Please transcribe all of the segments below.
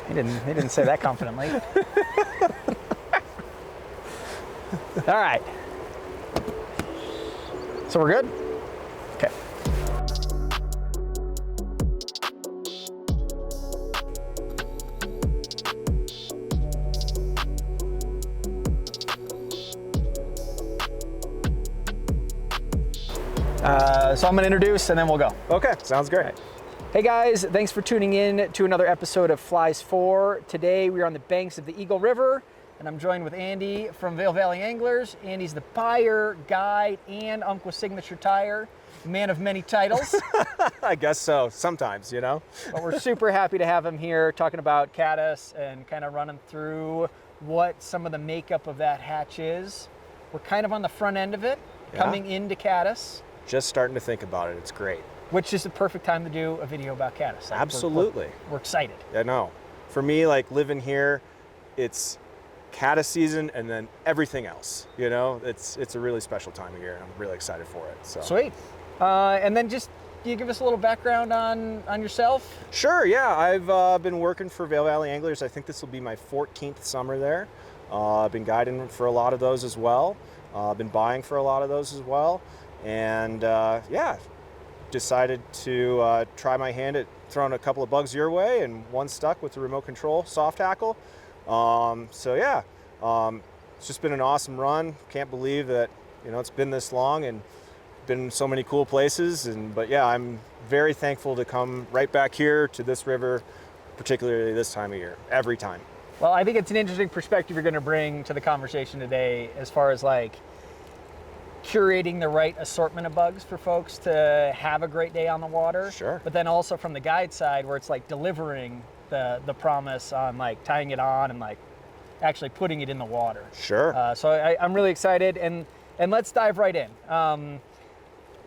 He didn't say that confidently. All right. So we're good? Okay. So I'm going to introduce and then we'll go. Okay, sounds great. Right. Hey guys, thanks for tuning in to another episode of Flies 4. Today we are on the banks of the Eagle River, and I'm joined with Andy from Vail Valley Anglers. Andy's the buyer, guide, and Umpqua signature Tyer, man of many titles. I guess so, sometimes, you know. But we're super happy to have him here talking about caddis and kind of running through what some of the makeup of that hatch is. We're kind of on the front end of it, coming into caddis. Just starting to think about it, it's great. Which is the perfect time to do a video about caddis. Like Absolutely. We're excited. I know. For me, like living here, it's caddis season and then everything else. You know, it's a really special time of year, and I'm really excited for it. So Sweet. And then just, you give us a little background on yourself? Sure, yeah. I've been working for Vail Valley Anglers. I think this will be my 14th summer there. I've been guiding for a lot of those as well. I've been buying for a lot of those as well. And yeah, decided to try my hand at throwing a couple of bugs your way, and one stuck with the remote control soft tackle. So yeah, it's just been an awesome run. Can't believe that, you know, it's been this long and been so many cool places. But yeah, I'm very thankful to come right back here to this river, particularly this time of year, every time. Well, I think it's an interesting perspective you're going to bring to the conversation today, as far as like curating the right assortment of bugs for folks to have a great day on the water. Sure. But then also from the guide side, where it's like delivering the promise on like tying it on and like actually putting it in the water. Sure. So I'm really excited, and let's dive right in.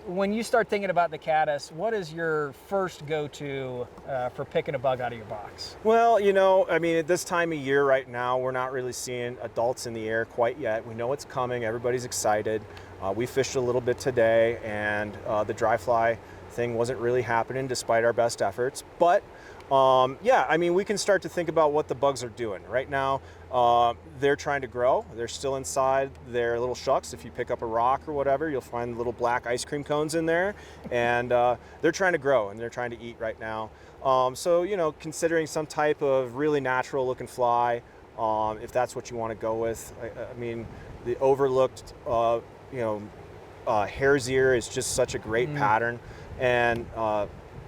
When you start thinking about the caddis, what is your first go-to for picking a bug out of your box? Well, you know, I mean, at this time of year right now, we're not really seeing adults in the air quite yet. We know it's coming. Everybody's excited. We fished a little bit today, and the dry fly thing wasn't really happening despite our best efforts. But yeah, I mean, we can start to think about what the bugs are doing. Right now, they're trying to grow. They're still inside their little shucks. If you pick up a rock or whatever, you'll find little black ice cream cones in there. And they're trying to grow, and they're trying to eat right now. So, you know, considering some type of really natural looking fly, if that's what you want to go with. I mean, the overlooked, you know, hare's ear is just such a great pattern. And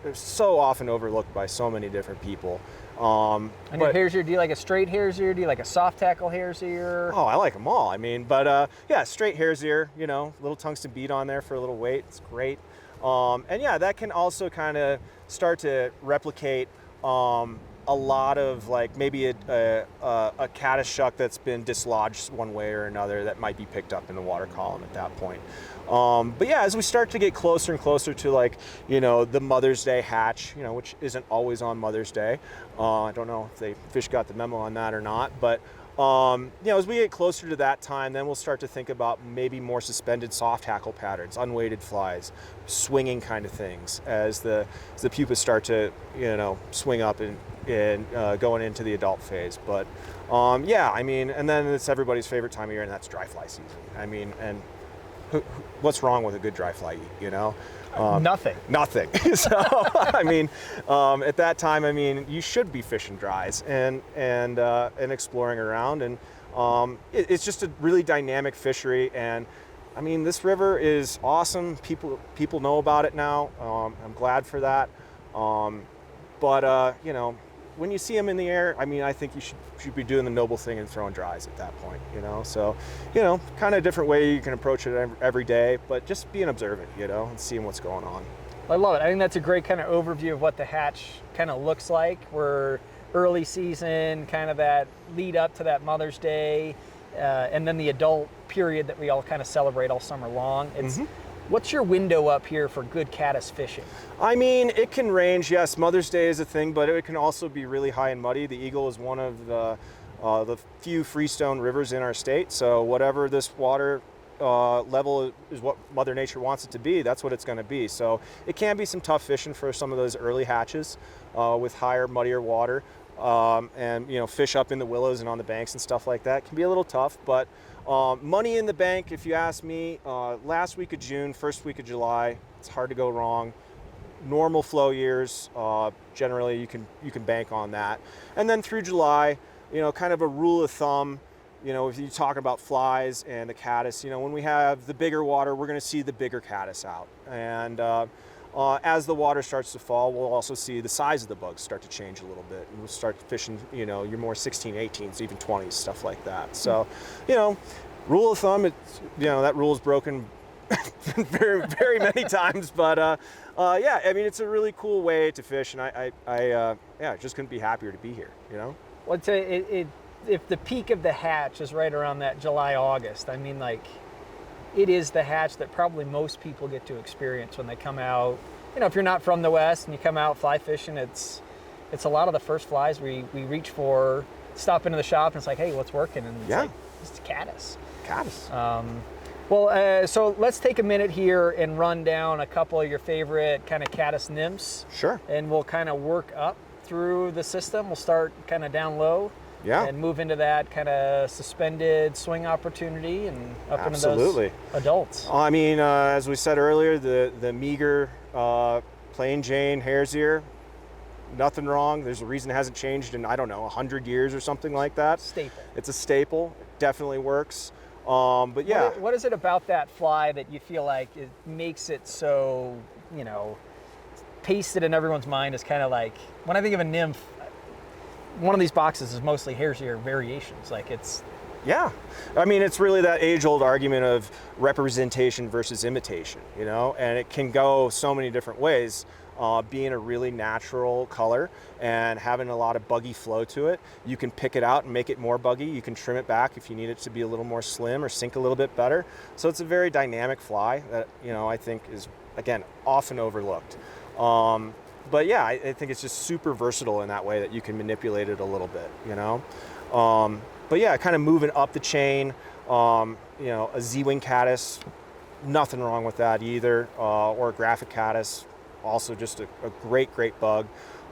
they're so often overlooked by so many different people. And your hare's ear, do you like a straight hare's ear? Do you like a soft tackle hare's ear? Oh, I like them all. I mean, but yeah, straight hare's ear, you know, little tungsten bead on there for a little weight. It's great. And yeah, that can also kind of start to replicate a lot of like maybe a caddis shuck that's been dislodged one way or another that might be picked up in the water column at that point. But yeah, as we start to get closer and closer to, like, you know, the Mother's Day hatch, you know, which isn't always on Mother's Day. I don't know if fish got the memo on that or not, but you know, as we get closer to that time, then we'll start to think about maybe more suspended soft tackle patterns, unweighted flies, swinging kind of things as the pupas start to, you know, swing up and going into the adult phase. But yeah, I mean, and then it's everybody's favorite time of year, and that's dry fly season. I mean, and what's wrong with a good dry fly eat, you know? Nothing. Nothing. So, I mean, at that time, I mean, you should be fishing dries and exploring around. And it's just a really dynamic fishery. And I mean, this river is awesome. People know about it now. I'm glad for that. But you know, when you see them in the air, I mean, I think you should be doing the noble thing and throwing dries at that point, you know? So, you know, kind of a different way you can approach it every day, but just being observant, you know, and seeing what's going on. I love it. I think that's a great kind of overview of what the hatch kind of looks like. We're early season, kind of that lead up to that Mother's Day, and then the adult period that we all kind of celebrate all summer long. It's What's your window up here for good caddis fishing? I mean, it can range. Yes, Mother's Day is a thing, but it can also be really high and muddy. The Eagle is one of the few freestone rivers in our state, so whatever this water level is what Mother Nature wants it to be, that's what it's going to be. So it can be some tough fishing for some of those early hatches with higher, muddier water. and fish up in the willows and on the banks and stuff like that. It can be a little tough, but money in the bank, if you ask me. Last week of June, first week of July, it's hard to go wrong. Normal flow years, generally you can bank on that. And then through July, kind of a rule of thumb, if you talk about flies and the caddis, when we have the bigger water, we're going to see the bigger caddis out. And as the water starts to fall, we'll also see the size of the bugs start to change a little bit. And we'll start fishing, your more 16, 18s, even 20s, stuff like that. So, rule of thumb, that rule is broken very, very many times. But yeah, I mean, it's a really cool way to fish. And I just couldn't be happier to be here, Well, if the peak of the hatch is right around that July, August, I mean, like, it is the hatch that probably most people get to experience when they come out. If you're not from the West and you come out fly fishing, it's a lot of the first flies we reach for, stop into the shop and it's like, hey, what's working? And it's like, it's caddis. Well, so let's take a minute here and run down a couple of your favorite kind of caddis nymphs. Sure. And we'll kind of work up through the system. We'll start kind of down low. Yeah. And move into that kind of suspended swing opportunity and up Absolutely. into those adults. I mean, as we said earlier, the meager plain Jane hare's ear, nothing wrong. There's a reason it hasn't changed in, I don't know, 100 years or something like that. Staple. It's a staple. It definitely works. But yeah. What is it about that fly that you feel like it makes it so, pasted in everyone's mind? Is kind of like, when I think of a nymph, one of these boxes is mostly hare's ear variations. Like it's. Yeah. I mean, it's really that age-old argument of representation versus imitation, and it can go so many different ways. Being a really natural color and having a lot of buggy flow to it, you can pick it out and make it more buggy. You can trim it back if you need it to be a little more slim or sink a little bit better. So it's a very dynamic fly that, I think is, again, often overlooked. But yeah, I think it's just super versatile in that way that you can manipulate it a little bit, But yeah, kind of moving up the chain, a Z-wing caddis, nothing wrong with that either, or a graphic caddis, also just a great bug.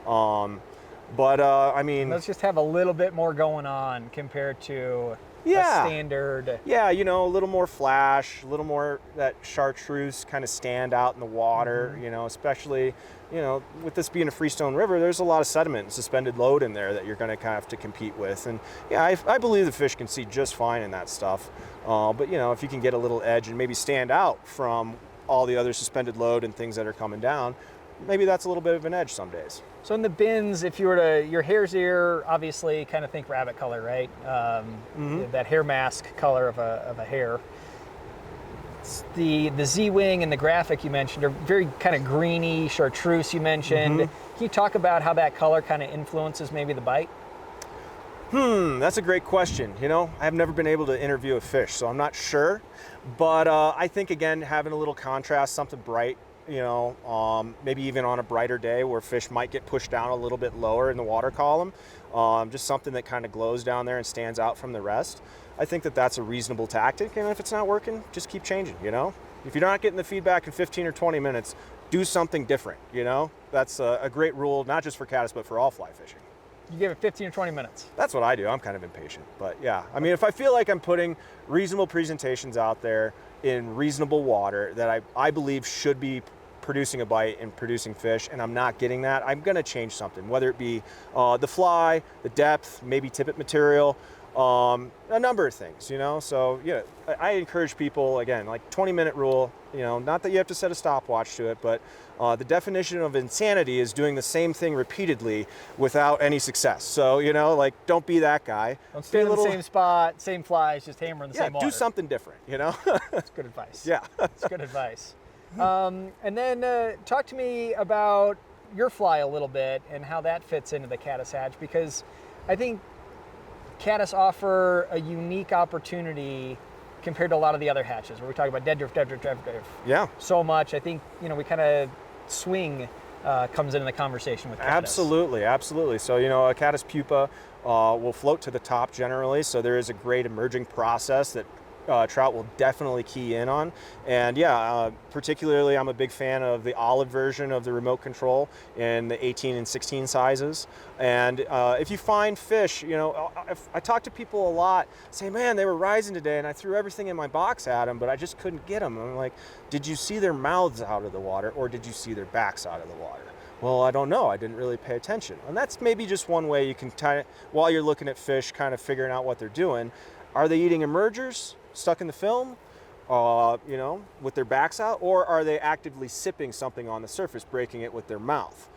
I mean, let's just have a little bit more going on compared to a standard. Yeah, a little more flash, a little more that chartreuse kind of stand out in the water, especially, with this being a freestone river, there's a lot of sediment and suspended load in there that you're going to kind of have to compete with. And yeah, I believe the fish can see just fine in that stuff. But if you can get a little edge and maybe stand out from all the other suspended load and things that are coming down, maybe that's a little bit of an edge some days. So in the bins, if you were to, your hare's ear, obviously kind of think rabbit color, right? That hair mask color of a hare. The Z-wing and the graphic you mentioned are very kind of greeny, chartreuse you mentioned. Can you talk about how that color kind of influences maybe the bite? That's a great question. I've never been able to interview a fish, so I'm not sure. But I think, again, having a little contrast, something bright, maybe even on a brighter day where fish might get pushed down a little bit lower in the water column, just something that kind of glows down there and stands out from the rest. I think that's a reasonable tactic, and if it's not working, just keep changing, If you're not getting the feedback in 15 or 20 minutes, do something different, That's a great rule, not just for caddis, but for all fly fishing. You give it 15 or 20 minutes. That's what I do. I'm kind of impatient. But yeah, I mean, if I feel like I'm putting reasonable presentations out there in reasonable water that I believe should be producing a bite and producing fish, and I'm not getting that, I'm going to change something, whether it be the fly, the depth, maybe tippet material, a number of things, So yeah, I encourage people, again, like 20-minute rule, not that you have to set a stopwatch to it, but the definition of insanity is doing the same thing repeatedly without any success. So, don't be that guy. Don't stay in the same spot, same flies, just hammer in the same water. Do something different, That's good advice. Yeah. That's good advice. And then talk to me about your fly a little bit and how that fits into the caddis hatch, because I think caddis offer a unique opportunity compared to a lot of the other hatches where we talk about dead drift. Yeah. So much. I think, we kind of swing comes into the conversation with caddis. Absolutely. So, a caddis pupa will float to the top generally. So there is a great emerging process that trout will definitely key in on. And yeah, particularly I'm a big fan of the olive version of the remote control in the 18 and 16 sizes. And if you find fish, I talk to people a lot, say, man, they were rising today and I threw everything in my box at them, but I just couldn't get them. I'm like, did you see their mouths out of the water or did you see their backs out of the water? Well, I don't know. I didn't really pay attention. And that's maybe just one way you can, while you're looking at fish, kind of figuring out what they're doing. Are they eating emergers stuck in the film, with their backs out? Or are they actively sipping something on the surface, breaking it with their mouth?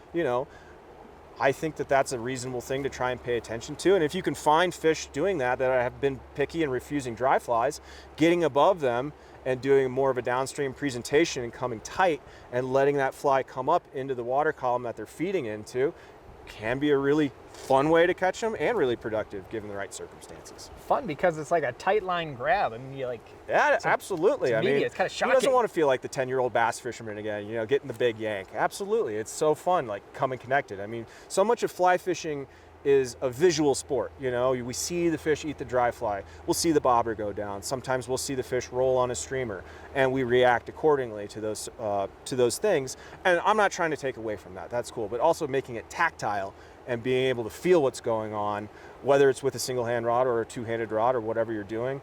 I think that that's a reasonable thing to try and pay attention to. And if you can find fish doing that have been picky and refusing dry flies, getting above them and doing more of a downstream presentation and coming tight and letting that fly come up into the water column that they're feeding into can be a really fun way to catch them and really productive given the right circumstances. Fun because it's like a tight line grab. I mean, yeah, absolutely. It's kind of shocking. Who doesn't want to feel like the 10-year-old bass fisherman again, getting the big yank? Absolutely. It's so fun, like coming connected. I mean, so much of fly fishing is a visual sport. We see the fish eat the dry fly. We'll see the bobber go down. Sometimes we'll see the fish roll on a streamer, and we react accordingly to those things. And I'm not trying to take away from that. That's cool. But also making it tactile and being able to feel what's going on, whether it's with a single hand rod or a two-handed rod or whatever you're doing.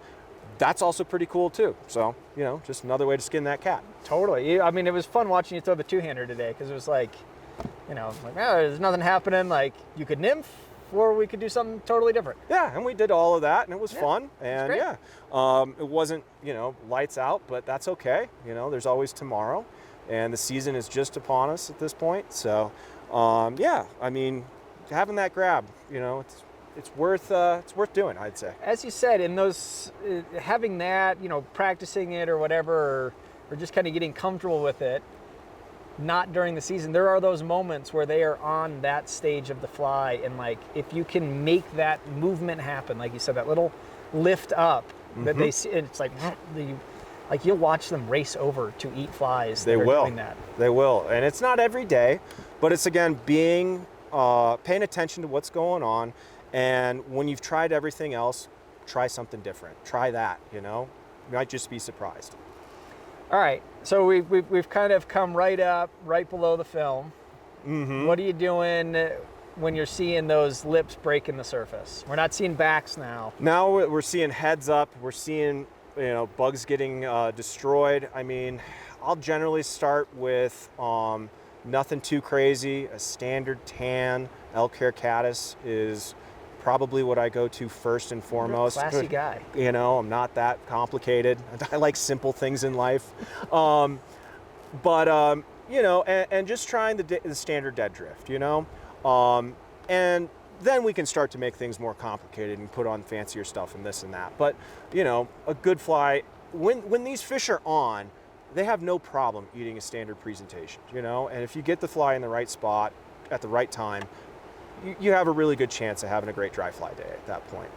That's also pretty cool too. So, just another way to skin that cat. Totally. I mean, it was fun watching you throw the two-hander today because it was like, there's nothing happening. Like, you could nymph, or we could do something totally different. Yeah, and we did all of that, and it was fun. And great. it wasn't, lights out, but that's okay. There's always tomorrow, and the season is just upon us at this point. So, I mean, having that grab, it's worth doing, I'd say. As you said, in those, having that, practicing it or whatever, or just kind of getting comfortable with it, not during the season, there are those moments where they are on that stage of the fly, and like if you can make that movement happen, like you said, that little lift up that they see, it's like you'll watch them race over to eat flies. They will. Doing that. They will, and it's not every day, but it's again paying attention to what's going on, and when you've tried everything else, try something different. Try that. You might just be surprised. All right, so we've kind of come right up, right below the film. Mm-hmm. What are you doing when you're seeing those lips breaking the surface? We're not seeing backs now. Now we're seeing heads up. We're seeing bugs getting destroyed. I mean, I'll generally start with nothing too crazy. A standard tan elk hair caddis is probably what I go to first and foremost. Classy guy. I'm not that complicated. I like simple things in life. And just trying the standard dead drift, and then we can start to make things more complicated and put on fancier stuff and this and that. But, a good fly, when these fish are on, they have no problem eating a standard presentation, and if you get the fly in the right spot at the right time, you have a really good chance of having a great dry fly day at that point.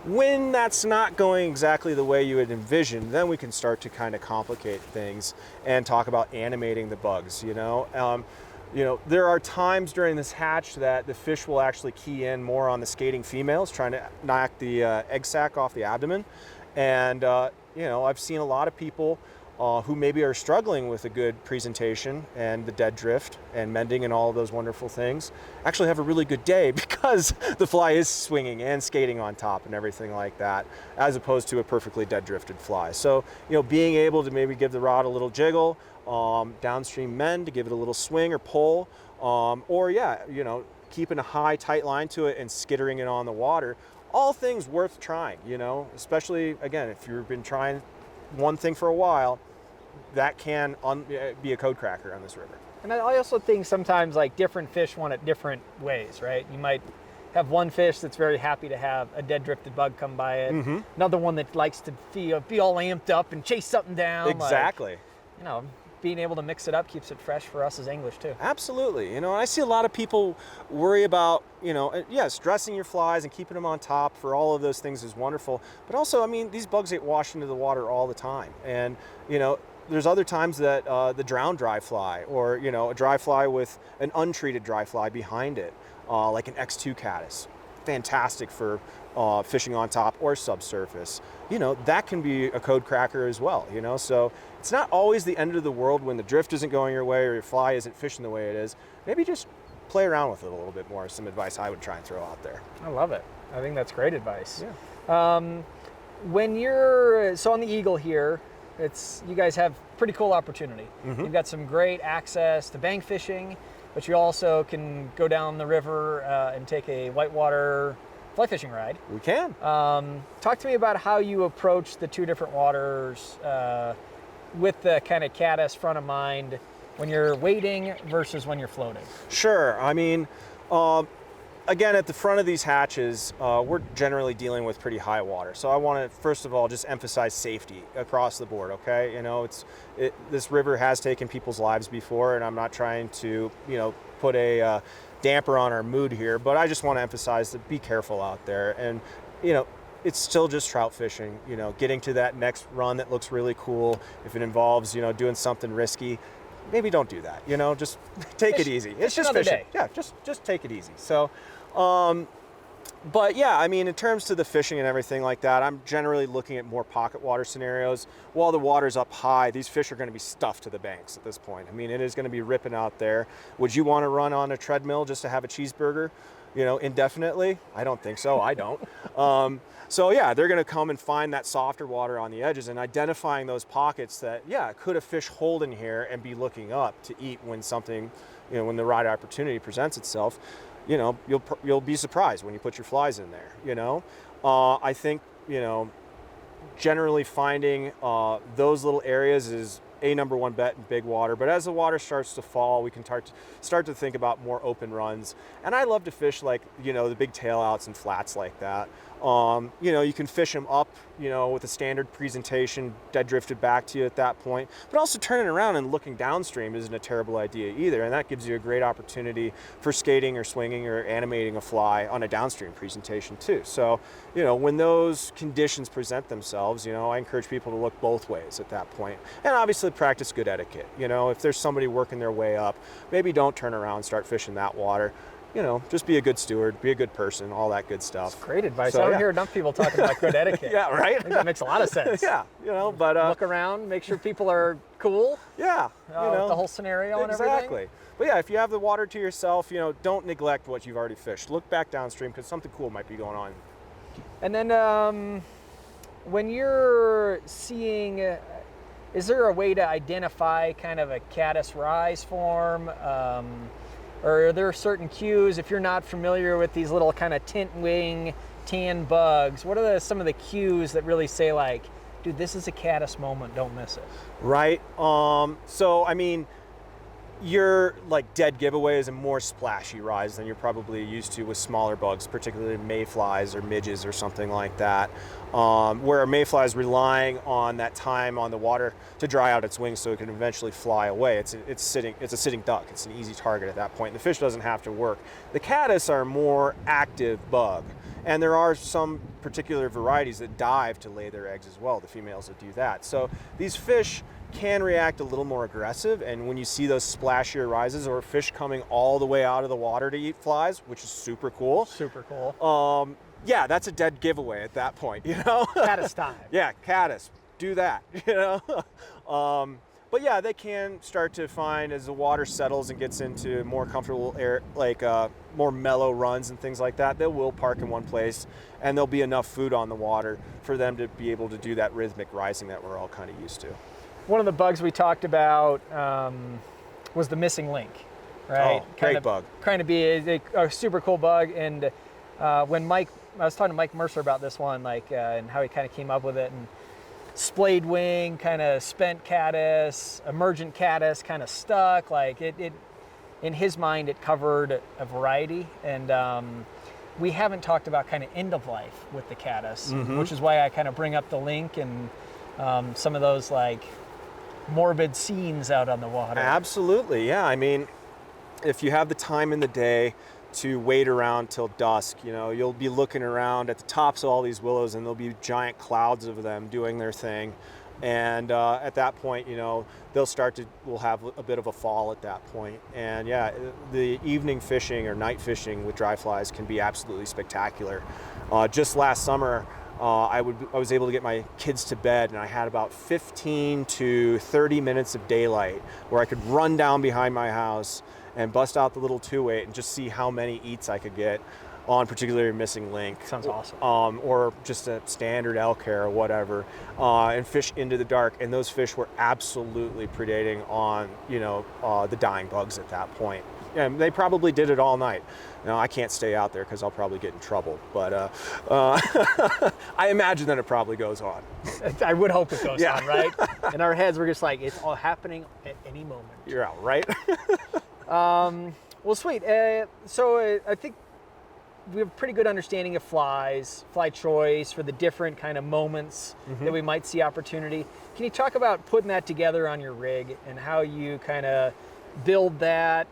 When that's not going exactly the way you had envisioned, then we can start to kind of complicate things and talk about animating the bugs, there are times during this hatch that the fish will actually key in more on the skating females, trying to knock the egg sac off the abdomen. And, I've seen a lot of people who maybe are struggling with a good presentation and the dead drift and mending and all of those wonderful things actually have a really good day because the fly is swinging and skating on top and everything like that, as opposed to a perfectly dead drifted fly. So, being able to maybe give the rod a little jiggle, downstream mend to give it a little swing or pull, keeping a high, tight line to it and skittering it on the water, all things worth trying, especially, again, if you've been trying one thing for a while, that can be a code cracker on this river. And I also think sometimes like different fish want it different ways, right? You might have one fish that's very happy to have a dead drifted bug come by it. Mm-hmm. Another one that likes to be all amped up and chase something down. Exactly. Being able to mix it up keeps it fresh for us as anglers too. Absolutely. I see a lot of people worry about, yes, dressing your flies and keeping them on top for all of those things is wonderful. But also, these bugs get washed into the water all the time. And, there's other times that the drowned dry fly or, a dry fly with an untreated dry fly behind it, like an X2 caddis, fantastic for fishing on top or subsurface. You know, that can be a code cracker as well, you know? So it's not always the end of the world when the drift isn't going your way or your fly isn't fishing the way it is. Maybe just play around with it a little bit more is some advice I would try and throw out there. I love it. I think that's great advice. Yeah. When you're, so on the Eagle here, you guys have pretty cool opportunity. Mm-hmm. You've got some great access to bank fishing, but you also can go down the river and take a whitewater fly fishing ride. We can. Talk to me about how you approach the two different waters with the kind of caddis front of mind when you're wading versus when you're floating. Sure. I mean, again, at the front of these hatches, we're generally dealing with pretty high water. So I want to, first of all, just emphasize safety across the board, okay? You know, this river has taken people's lives before, and I'm not trying to, you know, put a damper on our mood here, but I just want to emphasize that be careful out there. And, you know, it's still just trout fishing, you know, getting to that next run that looks really cool. If it involves, you know, doing something risky, maybe don't do that, you know, just take it easy. It's just fishing. Day. Yeah, just take it easy. So, but yeah, I mean, in terms to the fishing and everything like that, I'm generally looking at more pocket water scenarios. While the water's up high, these fish are going to be stuffed to the banks at this point. I mean, it is going to be ripping out there. Would you want to run on a treadmill just to have a cheeseburger, you know, indefinitely? I don't think so. I don't. So yeah, they're going to come and find that softer water on the edges and identifying those pockets that, yeah, could a fish hold in here and be looking up to eat when something, you know, when the right opportunity presents itself. You know, you'll be surprised when you put your flies in there, you know. I think, you know, generally finding those little areas is a number one bet in big water. But as the water starts to fall, we can start to think about more open runs. And I love to fish like, you know, the big tail outs and flats like that. You know, you can fish them up, you know, with a standard presentation, dead drifted back to you at that point. But also turning around and looking downstream isn't a terrible idea either. And that gives you a great opportunity for skating or swinging or animating a fly on a downstream presentation too. So, you know, when those conditions present themselves, you know, I encourage people to look both ways at that point. And obviously practice good etiquette. You know, if there's somebody working their way up, maybe don't turn around and start fishing that water. You know, just be a good steward, be a good person, all that good stuff. That's great advice. So, I don't hear enough people talking about good etiquette. Yeah, right? I think that makes a lot of sense. Yeah, you know, but... look around, make sure people are cool. Yeah, you know. The whole scenario and everything. Exactly. But yeah, if you have the water to yourself, you know, don't neglect what you've already fished. Look back downstream because something cool might be going on. And then when you're seeing, is there a way to identify kind of a caddis rise form? Or are there certain cues, if you're not familiar with these little kind of tint wing tan bugs, what are some of the cues that really say like, dude, this is a caddis moment, don't miss it? Right. So, I mean, your like dead giveaway is a more splashy rise than you're probably used to with smaller bugs, particularly mayflies or midges or something like that. Where a mayfly is relying on that time on the water to dry out its wings so it can eventually fly away. It's a sitting duck. It's an easy target at that point. The fish doesn't have to work. The caddis are a more active bug. And there are some particular varieties that dive to lay their eggs as well, the females that do that. So these fish can react a little more aggressive, and when you see those splashier rises or fish coming all the way out of the water to eat flies, which is super cool. Super cool. Yeah, that's a dead giveaway at that point, you know? Caddis time. Yeah, caddis, do that, you know? But yeah, they can start to find as the water settles and gets into more comfortable air, like more mellow runs and things like that, they will park in one place and there'll be enough food on the water for them to be able to do that rhythmic rising that we're all kind of used to. One of the bugs we talked about was the missing link, right? Oh, great bug. Kind of be a super cool bug. And when I was talking to Mike Mercer about this one, like, and how he kind of came up with it, and splayed wing, kind of spent caddis, emergent caddis, kind of stuck. Like it, in his mind, it covered a variety. And we haven't talked about kind of end of life with the caddis, which is why I kind of bring up the link and some of those like morbid scenes out on the water. Absolutely, yeah. I mean, if you have the time in the day to wait around till dusk, you know, you'll be looking around at the tops of all these willows and there'll be giant clouds of them doing their thing. And at that point, we'll have a bit of a fall at that point. And yeah, the evening fishing or night fishing with dry flies can be absolutely spectacular. Just last summer, I was able to get my kids to bed, and I had about 15 to 30 minutes of daylight where I could run down behind my house and bust out the little 2-weight and just see how many eats I could get on particularly missing link. Sounds awesome. Or just a standard elk hair or whatever, and fish into the dark. And those fish were absolutely predating on, the dying bugs at that point. And they probably did it all night. Now, I can't stay out there because I'll probably get in trouble, but I imagine that it probably goes on. I would hope it goes Yeah. on, right? In our heads, we're just like, it's all happening at any moment. You're out, right? Well, sweet. So I think we have a pretty good understanding of flies, fly choice for the different kind of moments that we might see opportunity. Can you talk about putting that together on your rig and how you kind of build that,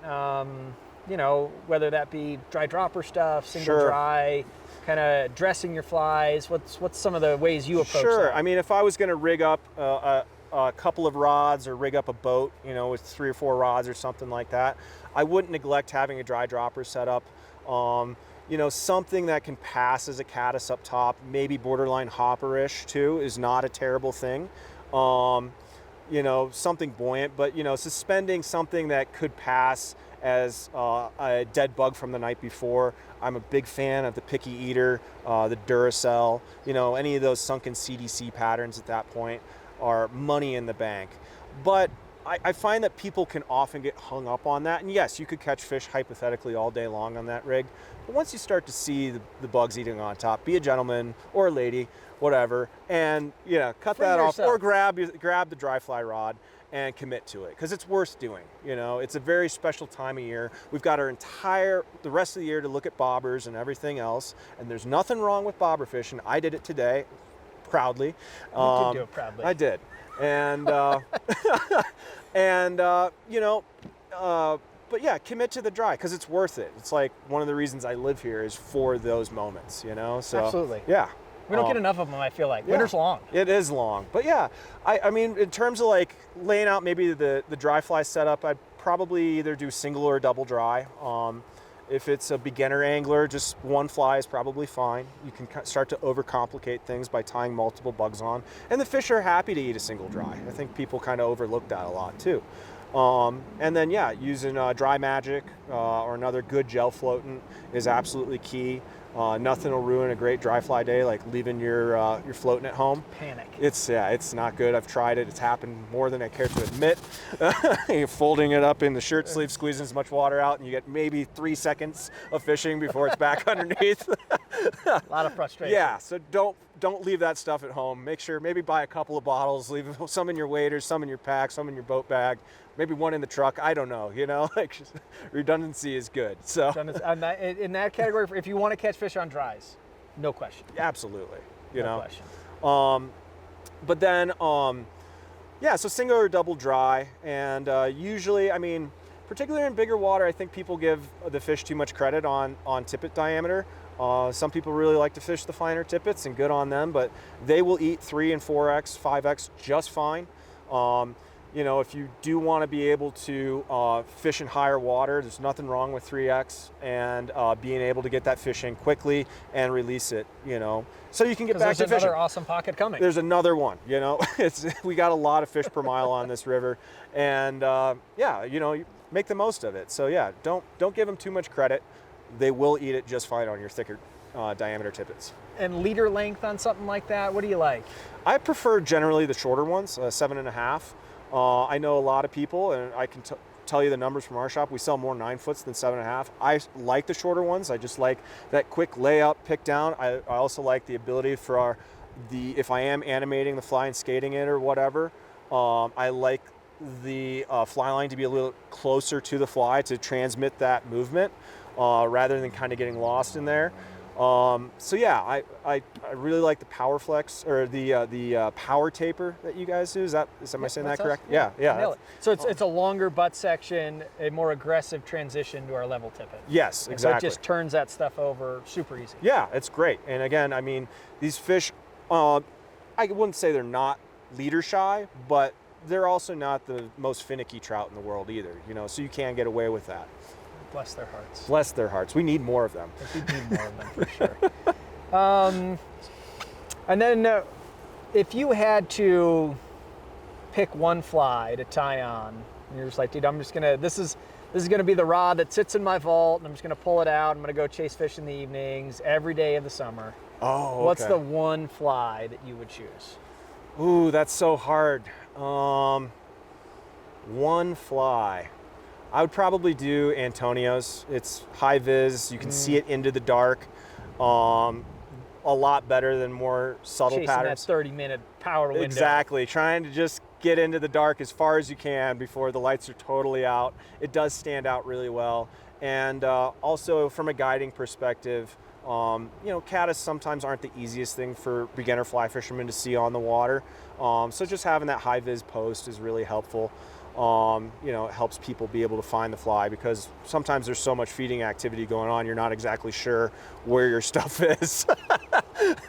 whether that be dry dropper stuff, single Sure. dry, kind of dressing your flies? What's some of the ways you approach Sure. that? I mean, if I was going to rig up a couple of rods or rig up a boat, with 3 or 4 rods or something like that, I wouldn't neglect having a dry dropper set up. Something that can pass as a caddis up top, maybe borderline hopperish too, is not a terrible thing. Something buoyant, but suspending something that could pass as a dead bug from the night before. I'm a big fan of the Picky Eater, the Duracell, any of those sunken CDC patterns at that point are money in the bank. But I find that people can often get hung up on that. And yes, you could catch fish hypothetically all day long on that rig. But once you start to see the bugs eating on top, be a gentleman or a lady, whatever, and cut Free that off, yourself. or grab the dry fly rod and commit to it, because it's worth doing. It's a very special time of year. We've got the rest of the year to look at bobbers and everything else, and there's nothing wrong with bobber fishing. I did it today, proudly. You did do it proudly. I did, and but yeah, commit to the dry, because it's worth it. It's like one of the reasons I live here is for those moments, So Absolutely. yeah. We don't get enough of them, I feel like. Yeah. Winter's long. It is long, but yeah, I mean, in terms of like laying out maybe the dry fly setup, I'd probably either do single or double dry. If it's a beginner angler, just one fly is probably fine. You can start to overcomplicate things by tying multiple bugs on, and the fish are happy to eat a single dry. I think people kind of overlook that a lot too. And then yeah, using Dry Magic or another good gel floatant is absolutely key. Nothing will ruin a great dry fly day like leaving your floatant at home. Panic. It's not good. I've tried it. It's happened more than I care to admit. You're folding it up in the shirt sleeve, squeezing as much water out, and you get maybe 3 seconds of fishing before it's back underneath. A lot of frustration. Yeah, so don't leave that stuff at home. Make sure, maybe buy a couple of bottles, leave some in your waders, some in your pack, some in your boat bag, maybe one in the truck. I don't know, like redundancy is good. So In that category, if you want to catch fish on dries, no question. absolutely, No question. But then, yeah, so single or double dry, and usually, I mean, particularly in bigger water, I think people give the fish too much credit on tippet diameter. Some people really like to fish the finer tippets, and good on them, but they will eat 3 and 4X, 5X just fine. If you do want to be able to fish in higher water, there's nothing wrong with 3X and being able to get that fish in quickly and release it, so you can get back to There's fishing. another awesome pocket coming. There's another one, we got a lot of fish per mile on this river, and yeah, you make the most of it. So yeah, don't give them too much credit. They will eat it just fine on your thicker diameter tippets. And leader length on something like that, what do you like? I prefer generally the shorter ones, 7.5. I know a lot of people, and I can tell you the numbers from our shop. We sell more 9-foots than 7.5. I like the shorter ones. I just like that quick layup, pick down. I also like the ability for if I am animating the fly and skating it or whatever, I like the fly line to be a little closer to the fly to transmit that movement rather than kind of getting lost in there. So yeah, I really like the Power Flex or the Power Taper that you guys do. Am I saying that correct? Yeah. Nail it. So it's a longer butt section, a more aggressive transition to our level tippet. Yes, And exactly. so it just turns that stuff over super easy. Yeah, it's great. And again, I mean, these fish, I wouldn't say they're not leader shy, but they're also not the most finicky trout in the world either, you know, so you can get away with that. Bless their hearts. Bless their hearts. We need more of them. We need more of them for sure. And then if you had to pick one fly to tie on, and you're just like, dude, I'm just gonna, this is gonna be the rod that sits in my vault, and I'm just gonna pull it out. I'm gonna go chase fish in the evenings every day of the summer. Oh, okay. What's the one fly that you would choose? Ooh, that's so hard. One fly. I would probably do Antonio's. It's high vis. You can see it into the dark. A lot better than more subtle Chasing patterns. that 30-minute power window. Exactly. Trying to just get into the dark as far as you can before the lights are totally out. It does stand out really well. And also from a guiding perspective, you know, caddis sometimes aren't the easiest thing for beginner fly fishermen to see on the water. So just having that high vis post is really helpful. You know, it helps people be able to find the fly because sometimes there's so much feeding activity going on, you're not exactly sure where your stuff is.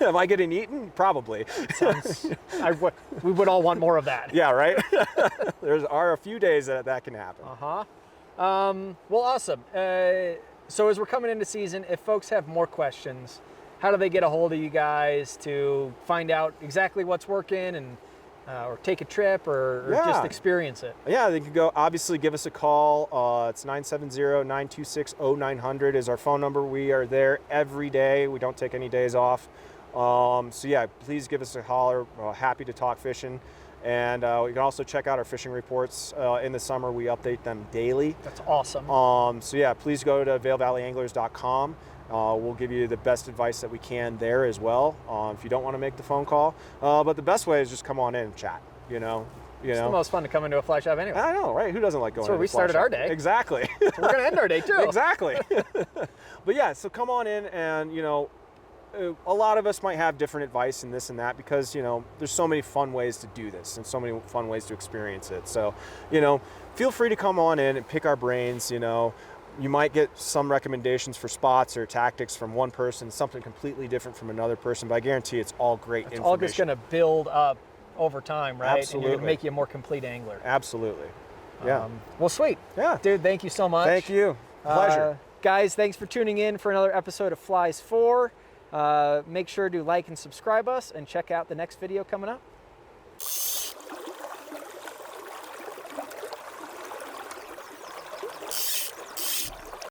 Am I getting eaten? Probably. We would all want more of that. Yeah, right? There are a few days that can happen. Well, awesome. So as we're coming into season, if folks have more questions, how do they get a hold of you guys to find out exactly what's working and or take a trip or just experience it? Yeah, they can go, obviously give us a call. It's 970-926-0900 is our phone number. We are there every day. We don't take any days off. So yeah, please give us a holler. Happy to talk fishing. And you can also check out our fishing reports. In the summer, we update them daily. That's awesome. So yeah, please go to vailvalleyanglers.com. We'll give you the best advice that we can there as well, if you don't want to make the phone call. But the best way is just come on in and chat, you know. It's the most fun to come into a fly shop anyway. I know, right? Who doesn't like going to a fly shop? That's where we started our day. Exactly. So we're going to end our day too. Exactly. But yeah, so come on in and, you know, a lot of us might have different advice and this and that because, you know, there's so many fun ways to do this and so many fun ways to experience it. So, you know, feel free to come on in and pick our brains, you know. You might get some recommendations for spots or tactics from one person, something completely different from another person, but I guarantee it's all great information. It's all just going to build up over time, right? Absolutely. And you're going to make you a more complete angler. Absolutely. Yeah. Well, sweet. Yeah. Dude, thank you so much. Thank you. Pleasure. Guys, thanks for tuning in for another episode of Flies 4. Make sure to like and subscribe us and check out the next video coming up.